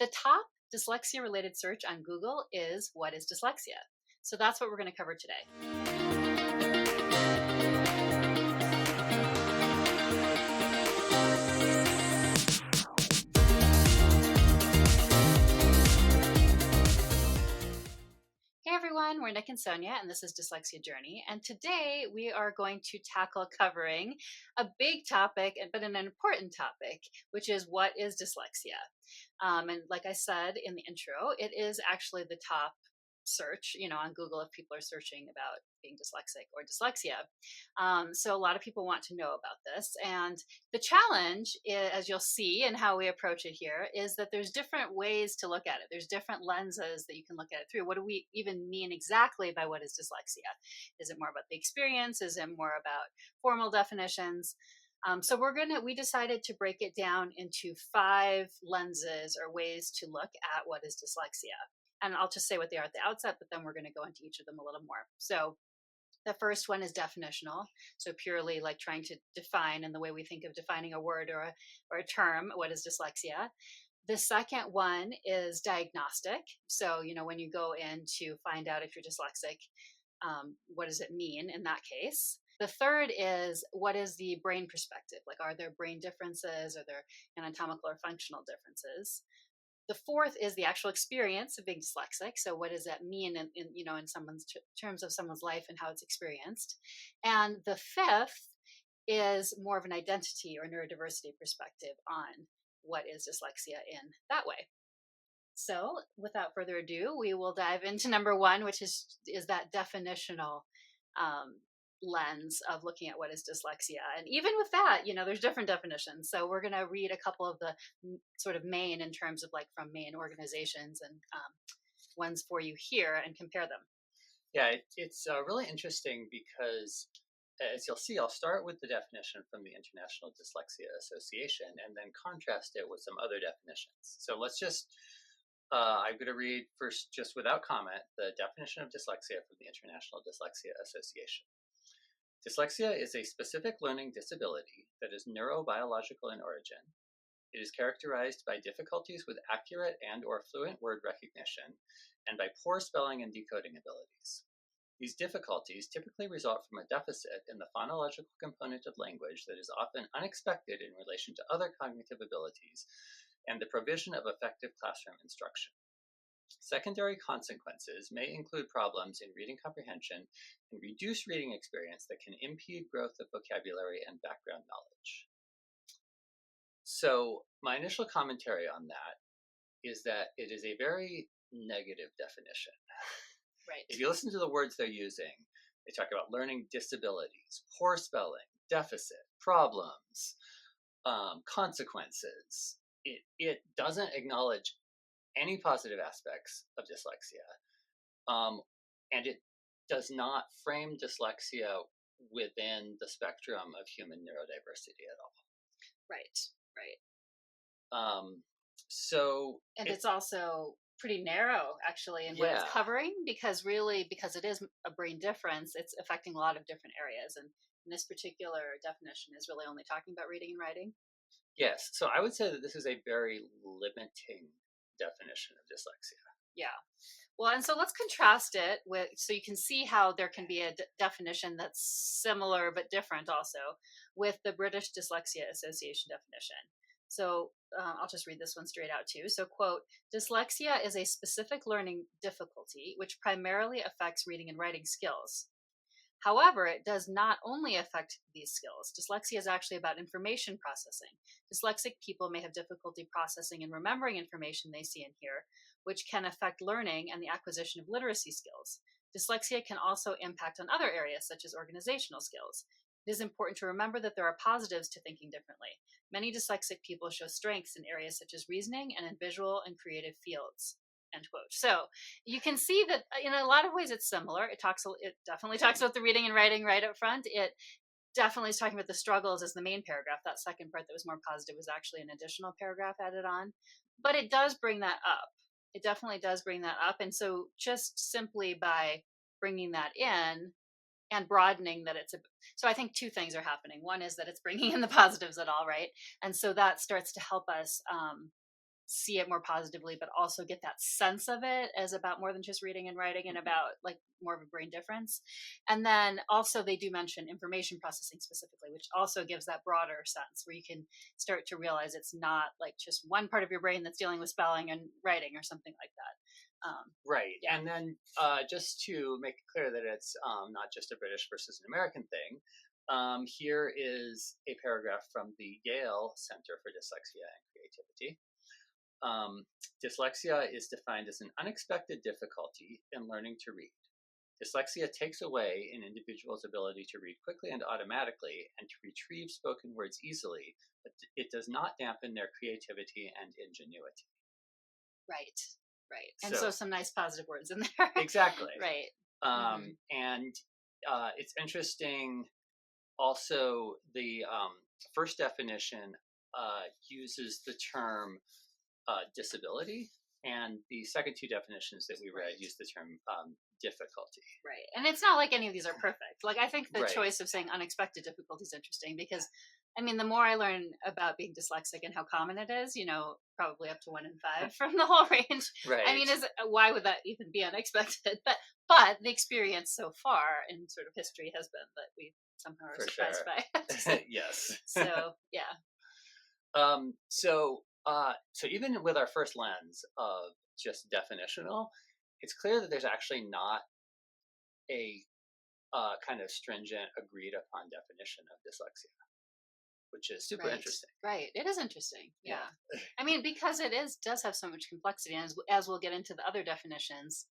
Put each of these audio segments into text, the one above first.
The top dyslexia-related search on Google is "What is dyslexia?" So that's what we're going to cover today. Hey everyone, we're Nick and Sonia, and this is Dyslexia Journey. And today we are going to tackle covering a big topic, but an important topic, which is what is dyslexia? And like I said in the intro, it is actually the top search, on Google if people are searching about being dyslexic or dyslexia. So a lot of people want to know about this. And the challenge, as you'll see and how we approach it here, is that there's different ways to look at it. There's different lenses that you can look at it through. What do we even mean exactly by what is dyslexia? Is it more about the experience? Is it more about formal definitions? So we decided to break it down into 5 lenses or ways to look at what is dyslexia. And I'll just say what they are at the outset, but then we're going to go into each of them a little more. So the first one is definitional. So purely like trying to define in the way we think of defining a word or a term, what is dyslexia. The second one is diagnostic. So, when you go in to find out if you're dyslexic, what does it mean in that case? The third is, what is the brain perspective? Like, are there brain differences? Are there anatomical or functional differences? The fourth is the actual experience of being dyslexic. So what does that mean in someone's terms of someone's life and how it's experienced? And the fifth is more of an identity or neurodiversity perspective on what is dyslexia in that way. So without further ado, we will dive into number 1, which is that definitional lens of looking at what is dyslexia. And even with that, there's different definitions. So we're going to read a couple of the sort of main in terms of like from main organizations and ones for you here and compare them. Yeah, it's really interesting because as you'll see, I'll start with the definition from the International Dyslexia Association and then contrast it with some other definitions. So let's just, I'm going to read first, just without comment, the definition of dyslexia from the International Dyslexia Association. Dyslexia is a specific learning disability that is neurobiological in origin. It is characterized by difficulties with accurate and/or fluent word recognition and by poor spelling and decoding abilities. These difficulties typically result from a deficit in the phonological component of language that is often unexpected in relation to other cognitive abilities and the provision of effective classroom instruction. Secondary consequences may include problems in reading comprehension and reduced reading experience that can impede growth of vocabulary and background knowledge. So my initial commentary on that is that it is a very negative definition. Right. If you listen to the words they're using, they talk about learning disabilities, poor spelling, deficit, problems, consequences. It doesn't acknowledge any positive aspects of dyslexia, and it does not frame dyslexia within the spectrum of human neurodiversity at all. Right. And it's also pretty narrow, actually, in what it's covering, because it is a brain difference, it's affecting a lot of different areas. And this particular definition is really only talking about reading and writing. Yes. So I would say that this is a very limiting definition of dyslexia. Yeah. Well, and so let's contrast it with, so you can see how there can be a definition that's similar but different also with the British Dyslexia Association definition. So I'll just read this one straight out too. So, quote, dyslexia is a specific learning difficulty which primarily affects reading and writing skills. However, it does not only affect these skills. Dyslexia is actually about information processing. Dyslexic people may have difficulty processing and remembering information they see and hear, which can affect learning and the acquisition of literacy skills. Dyslexia can also impact on other areas, such as organizational skills. It is important to remember that there are positives to thinking differently. Many dyslexic people show strengths in areas such as reasoning and in visual and creative fields. End quote. So you can see that in a lot of ways it's similar. It definitely talks about the reading and writing right up front. It definitely is talking about the struggles as the main paragraph. That second part that was more positive was actually an additional paragraph added on. But it does bring that up. It definitely does bring that up. And so just simply by bringing that in and broadening that so I think 2 things are happening. One is that it's bringing in the positives at all, right? And so that starts to help us see it more positively, but also get that sense of it as about more than just reading and writing and about like more of a brain difference. And then also they do mention information processing specifically, which also gives that broader sense where you can start to realize it's not like just one part of your brain that's dealing with spelling and writing or something like that. Right. Yeah. And then just to make it clear that it's not just a British versus an American thing, here is a paragraph from the Yale Center for Dyslexia and Creativity. Dyslexia is defined as an unexpected difficulty in learning to read. Dyslexia takes away an individual's ability to read quickly and automatically and to retrieve spoken words easily, but it does not dampen their creativity and ingenuity. Right. Right. And So, so some nice positive words in there. exactly. Right. Mm-hmm. And it's interesting. Also, the first definition uses the term disability, and the second two definitions that we read use the term difficulty. Right. And it's not like any of these are perfect. Like, I think the Right. choice of saying unexpected difficulty is interesting because, I mean, the more I learn about being dyslexic and how common it is, probably up to 1 in 5 from the whole range. Right. I mean, why would that even be unexpected? But the experience so far in sort of history has been that we somehow are For surprised sure. by it. Yes. So, yeah. So even with our first lens of just definitional, it's clear that there's actually not a kind of stringent, agreed upon definition of dyslexia, which is super interesting. Right. It is interesting. Yeah. I mean, because does have so much complexity, and as we'll get into the other definitions,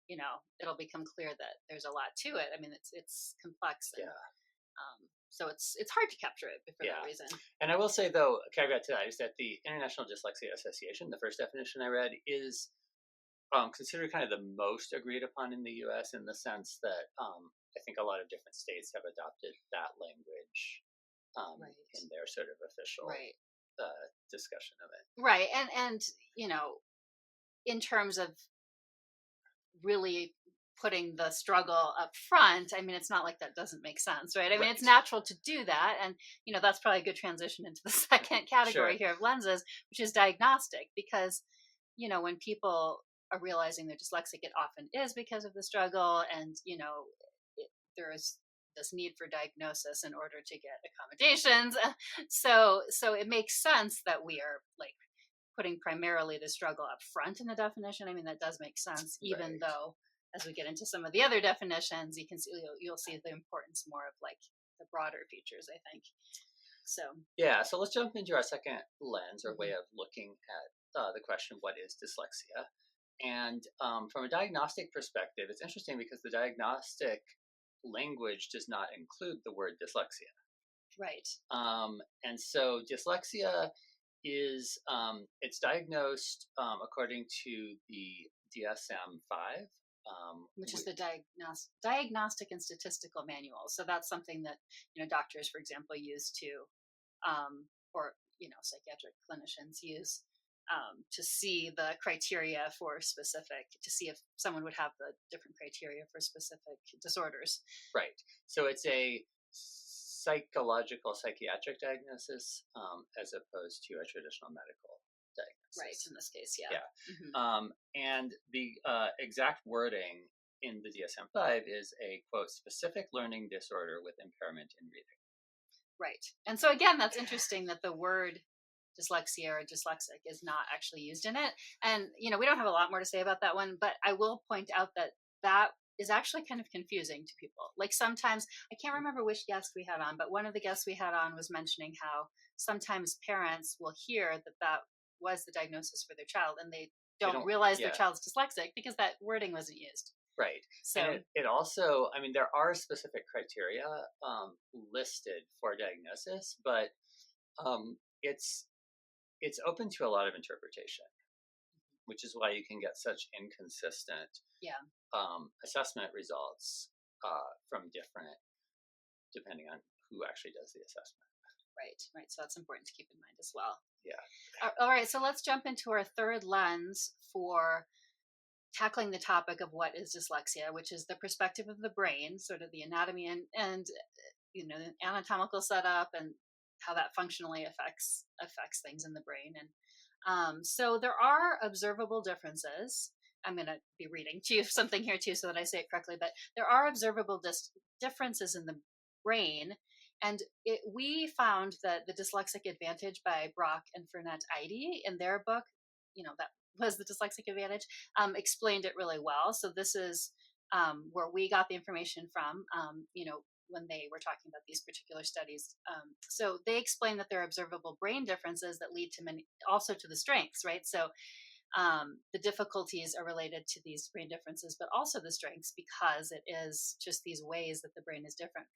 it'll become clear that there's a lot to it. I mean, it's complex. And, so it's hard to capture it for that reason. And I will say, though, a caveat to that is that the International Dyslexia Association, the first definition I read, is considered kind of the most agreed upon in the U.S. in the sense that I think a lot of different states have adopted that language in their sort of official discussion of it. Right. And in terms of really putting the struggle up front, I mean, it's not like that doesn't make sense, right? I mean, it's natural to do that. And, that's probably a good transition into the second category here of lenses, which is diagnostic, because, when people are realizing they're dyslexic, it often is because of the struggle. And, there is this need for diagnosis in order to get accommodations. So it makes sense that we are like putting primarily the struggle up front in the definition. I mean, that does make sense, even though as we get into some of the other definitions, you can see you'll see the importance more of like the broader features, I think. So let's jump into our second lens or way of looking at the question, what is dyslexia? And from a diagnostic perspective, it's interesting because the diagnostic language does not include the word dyslexia. Right. And so dyslexia is it's diagnosed according to the DSM-5, which is the diagnostic and statistical manual. So that's something that doctors, for example, use to, or psychiatric clinicians use to see the criteria for specific, to see if someone would have the different criteria for specific disorders. Right. So it's a psychiatric diagnosis as opposed to a traditional medical diagnosis. Right, in this case, yeah. Mm-hmm. And the exact wording in the DSM-5 is a, quote, specific learning disorder with impairment in reading. Right. And so again, that's interesting that the word dyslexia or dyslexic is not actually used in it. And, we don't have a lot more to say about that one, but I will point out that is actually kind of confusing to people. Like sometimes, I can't remember which guest we had on, but one of the guests we had on was mentioning how sometimes parents will hear that was the diagnosis for their child and they don't realize their child's dyslexic because that wording wasn't used. Right. So and it also, I mean, there are specific criteria listed for diagnosis, but it's open to a lot of interpretation, which is why you can get such inconsistent assessment results from depending on who actually does the assessment. Right. So that's important to keep in mind as well. Yeah. All right. So let's jump into our third lens for tackling the topic of what is dyslexia, which is the perspective of the brain, sort of the anatomy and the anatomical setup and how that functionally affects things in the brain. And So there are observable differences. I'm going to be reading to you something here too so that I say it correctly, but there are observable differences in the brain. And we found that the Dyslexic Advantage by Brock and Fernet Eide in their book, that was the Dyslexic Advantage, explained it really well. So this is where we got the information from, when they were talking about these particular studies. So they explain that there are observable brain differences that lead to many, also to the strengths, right? So the difficulties are related to these brain differences, but also the strengths, because it is just these ways that the brain is different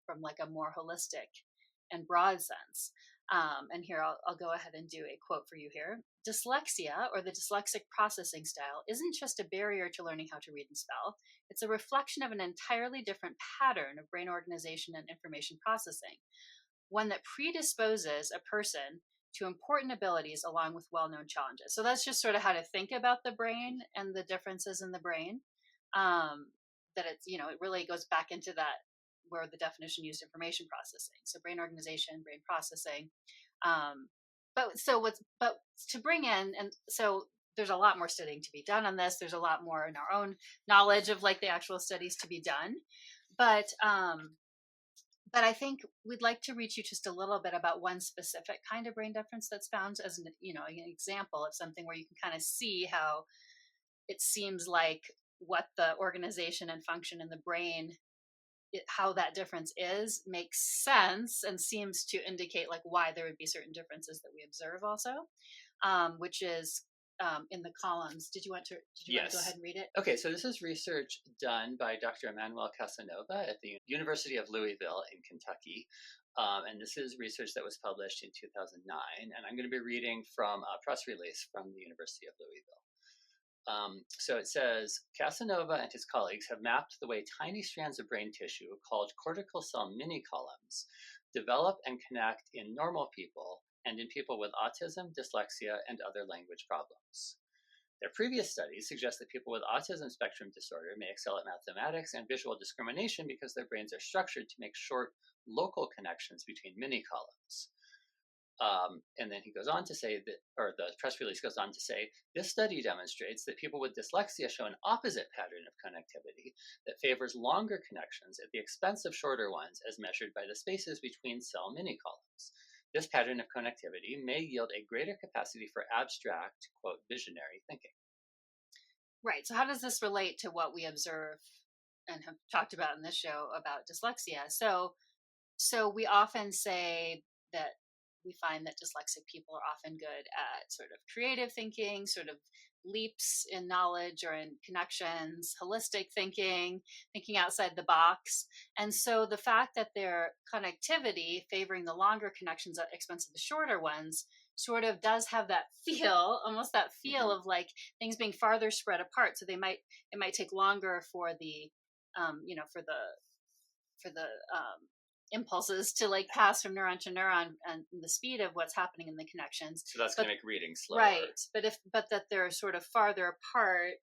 from like a more holistic and broad sense. And here I'll go ahead and do a quote for you here. Dyslexia, or the dyslexic processing style, isn't just a barrier to learning how to read and spell. It's a reflection of an entirely different pattern of brain organization and information processing, one that predisposes a person to important abilities along with well-known challenges. So that's just sort of how to think about the brain and the differences in the brain. That it's, it really goes back into that where the definition used information processing. So brain organization, brain processing. But to bring in, and so there's a lot more studying to be done on this. There's a lot more in our own knowledge of like the actual studies to be done. But I think we'd like to reach you just a little bit about one specific kind of brain difference that's found as an example of something where you can kind of see how it seems like what the organization and function in the brain, how that difference is, makes sense and seems to indicate like why there would be certain differences that we observe also, which is in the columns. Did you want to go ahead and read it? Okay, so this is research done by Dr. Emmanuel Casanova at the University of Louisville in Kentucky. And this is research that was published in 2009. And I'm going to be reading from a press release from the University of Louisville. So it says, Casanova and his colleagues have mapped the way tiny strands of brain tissue called cortical cell mini-columns develop and connect in normal people and in people with autism, dyslexia, and other language problems. Their previous studies suggest that people with autism spectrum disorder may excel at mathematics and visual discrimination because their brains are structured to make short local connections between mini-columns. And then he goes on to say that, or the press release goes on to say, this study demonstrates that people with dyslexia show an opposite pattern of connectivity that favors longer connections at the expense of shorter ones as measured by the spaces between cell mini-columns. This pattern of connectivity may yield a greater capacity for abstract, quote, visionary thinking. Right. So how does this relate to what we observe and have talked about in this show about dyslexia? So we often say that we find that dyslexic people are often good at sort of creative thinking, sort of leaps in knowledge or in connections, holistic thinking, thinking outside the box. And so the fact that their connectivity favoring the longer connections at the expense of the shorter ones sort of does have that feel, almost that feel of like things being farther spread apart. So it might take longer for the, for the impulses to like pass from neuron to neuron and the speed of what's happening in the connections. So that's going to make reading slower. Right. But that they're sort of farther apart,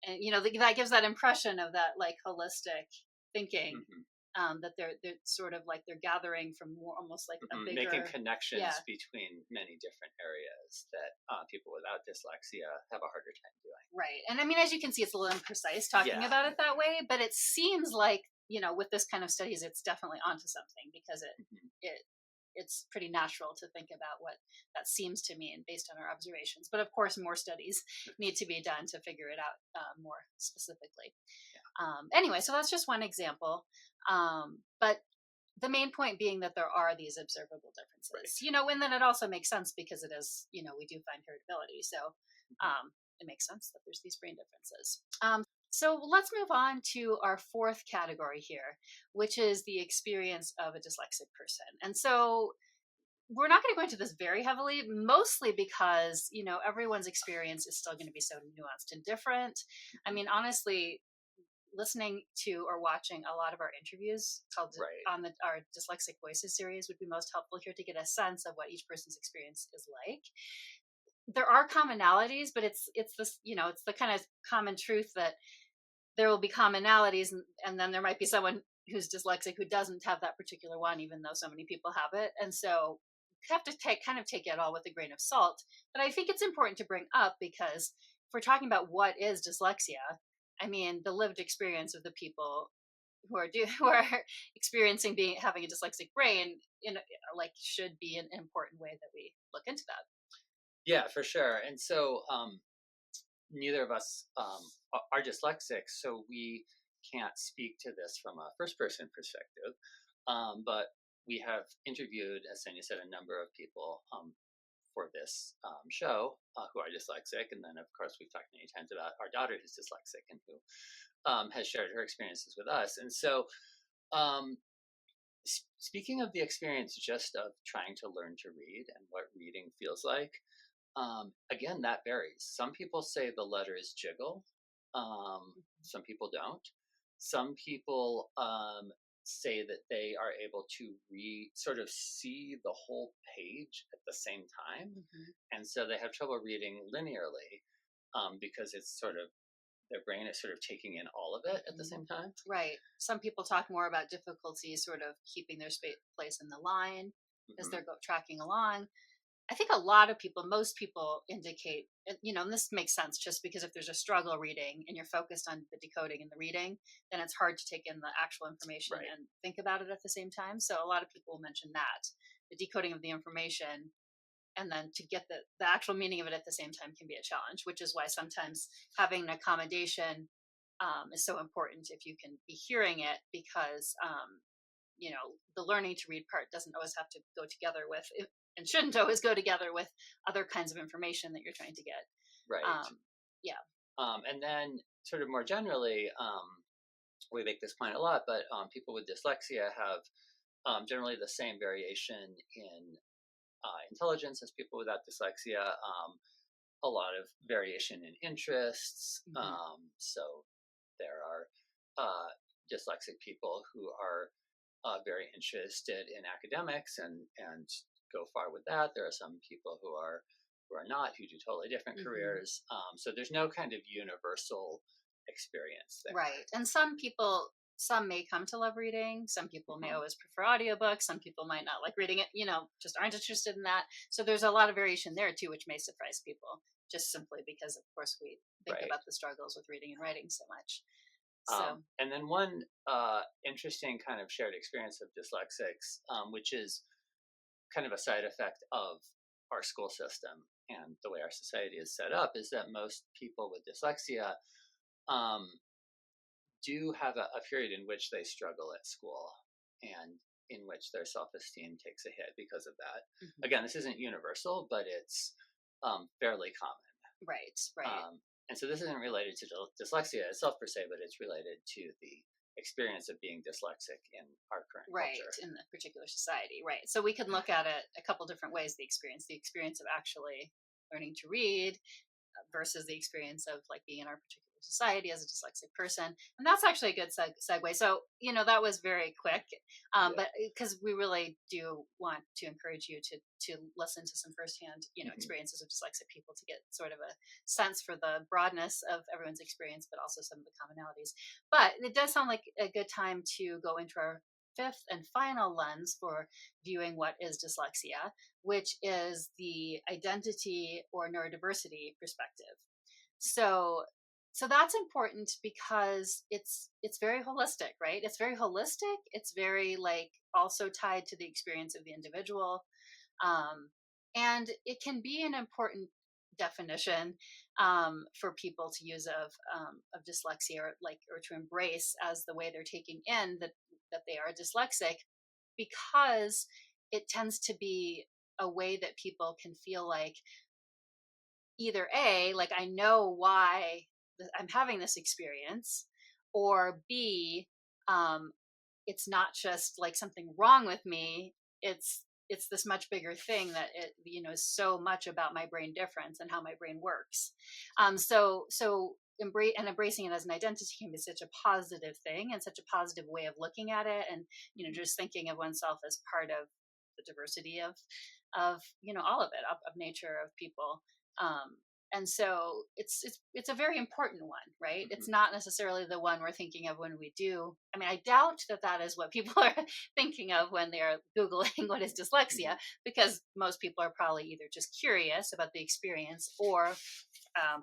and that gives that impression of that like holistic thinking, that they're sort of like they're gathering from more, almost like a bigger, making connections between many different areas that people without dyslexia have a harder time doing. Right. And I mean, as you can see, it's a little imprecise talking about it that way, but it seems like, with this kind of studies, it's definitely onto something, because it's pretty natural to think about what that seems to mean based on our observations. But of course, more studies need to be done to figure it out more specifically. Anyway, so that's just one example. But the main point being that there are these observable differences, and then it also makes sense because it is, we do find heritability. So it makes sense that there's these brain differences. So let's move on to our fourth category here, which is the experience of a dyslexic person. And so we're not going to go into this very heavily, mostly because, everyone's experience is still going to be so nuanced and different. I mean, honestly, listening to or watching a lot of our interviews called on our Dyslexic Voices series would be most helpful here to get a sense of what each person's experience is like. There are commonalities, but it's this, it's the kind of common truth that there will be commonalities, and then there might be someone who's dyslexic who doesn't have that particular one, even though so many people have it. And so have to take it all with a grain of salt. But I think it's important to bring up because if we're talking about what is dyslexia, I mean, the lived experience of the people who are experiencing having a dyslexic brain like should be an important way that we look into that. Yeah, for sure. And so neither of us are dyslexic, so we can't speak to this from a first person perspective. But we have interviewed, as Sonia said, a number of people for this show who are dyslexic. And then, of course, we've talked many times about our daughter who's dyslexic and who has shared her experiences with us. And so, speaking of the experience just of trying to learn to read and what reading feels like, again, that varies. Some people say the letters jiggle. Some people don't. Some people say that they are able to sort of see the whole page at the same time. And so they have trouble reading linearly because it's sort of, their brain is sort of taking in all of it at the same time. Right. Some people talk more about difficulty sort of keeping their place in the line as they're tracking along. I think a lot of people, most people indicate, and this makes sense just because if there's a struggle reading and you're focused on the decoding and the reading, then it's hard to take in the actual information and think about it at the same time. So a lot of people mention that the decoding of the information and then to get the actual meaning of it at the same time can be a challenge, which is why sometimes having an accommodation is so important if you can be hearing it, because the learning to read part doesn't always have to go together with it, and shouldn't always go together with other kinds of information that you're trying to get. Right. And then sort of more generally, we make this point a lot, but people with dyslexia have generally the same variation in intelligence as people without dyslexia, a lot of variation in interests. So there are dyslexic people who are very interested in academics and go far with that. There are some people who are not, who do totally different careers. So there's no kind of universal experience there. Right. And some may come to love reading. Some people may always prefer audiobooks. Some people might not like reading it, just aren't interested in that. So there's a lot of variation there too, which may surprise people just simply because, of course, we think about the struggles with reading and writing so much. So. And then one interesting kind of shared experience of dyslexics, which is kind of a side effect of our school system and the way our society is set up, is that most people with dyslexia do have a period in which they struggle at school and in which their self-esteem takes a hit because of that. Again, this isn't universal, but it's fairly common. Right. And so this isn't related to dyslexia itself per se, but it's related to the experience of being dyslexic in our current culture. In a particular society. Right. So we can look at it a couple different ways, the experience of actually learning to read versus the experience of like being in our particular society as a dyslexic person. And that's actually a good segue. So, that was very quick, but because we really do want to encourage you to listen to some firsthand, experiences of dyslexic people to get sort of a sense for the broadness of everyone's experience, but also some of the commonalities. But it does sound like a good time to go into our fifth and final lens for viewing what is dyslexia, which is the identity or neurodiversity perspective. So that's important because it's very holistic, right? It's very holistic. It's very also tied to the experience of the individual. And it can be an important definition for people to use of dyslexia or to embrace as the way they're taking in that they are dyslexic, because it tends to be a way that people can feel like either I know why I'm having this experience, or B, it's not just like something wrong with me. It's this much bigger thing that it is so much about my brain difference and how my brain works. So embracing it as an identity can be such a positive thing and such a positive way of looking at it, and just thinking of oneself as part of the diversity of all of it, of nature, of people. And so it's a very important one, right? It's Hmm. not necessarily the one we're thinking of when we do. I mean, I doubt that that is what people are thinking of when they're Googling what is dyslexia, Hmm. because most people are probably either just curious about the experience, or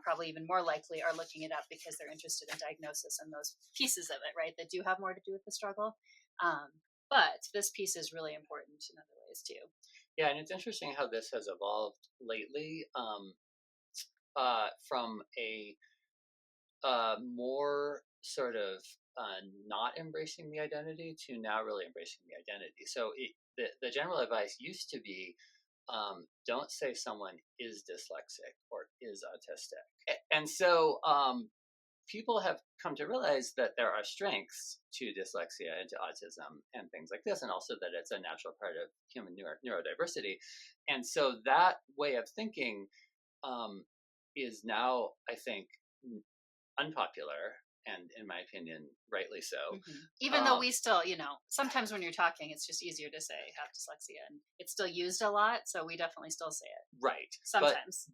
probably even more likely are looking it up because they're interested in diagnosis and those pieces of it, right, that do have more to do with the struggle. Um, but this piece is really important in other ways too. Yeah, and it's interesting how this has evolved lately, from a more sort of not embracing the identity to now really embracing the identity. So the general advice used to be, don't say someone is dyslexic or is autistic. And so people have come to realize that there are strengths to dyslexia and to autism and things like this, and also that it's a natural part of human neurodiversity. And so that way of thinking um, is now, I think, unpopular, and in my opinion, rightly so. Even though Um, we still, sometimes when you're talking, it's just easier to say have dyslexia, and it's still used a lot. So we definitely still say it right, but sometimes.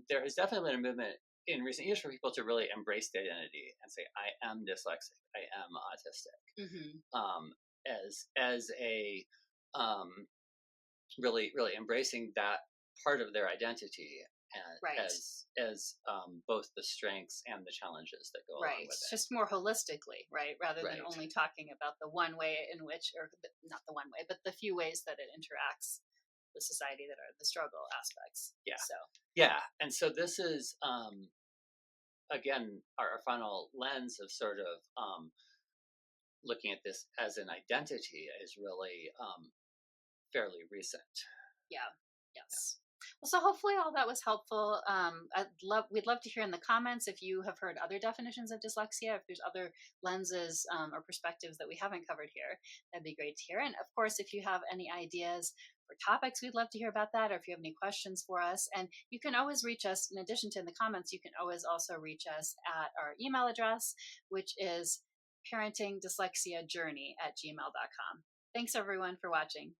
there has definitely been a movement in recent years for people to really embrace the identity and say, "I am dyslexic. I am autistic," Hmm. as a really really embracing that part of their identity, and Right. as both the strengths and the challenges that go along Right. with it. Just more holistically, right? Rather than Right. only talking about the one way in which, or not the one way, but the few ways that it interacts with society that are the struggle aspects. Yeah. So, Yeah. And so this is, again, our final lens of sort of looking at this as an identity is really fairly recent. yeah. Yes. Well, so hopefully all that was helpful. We'd love to hear in the comments if you have heard other definitions of dyslexia, if there's other lenses or perspectives that we haven't covered here. That'd be great to hear. And of course, if you have any ideas for topics, we'd love to hear about that, or if you have any questions for us. And you can always reach us, in addition to in the comments, you can always also reach us at our email address, which is parentingdyslexiajourney@gmail.com. Thanks everyone for watching.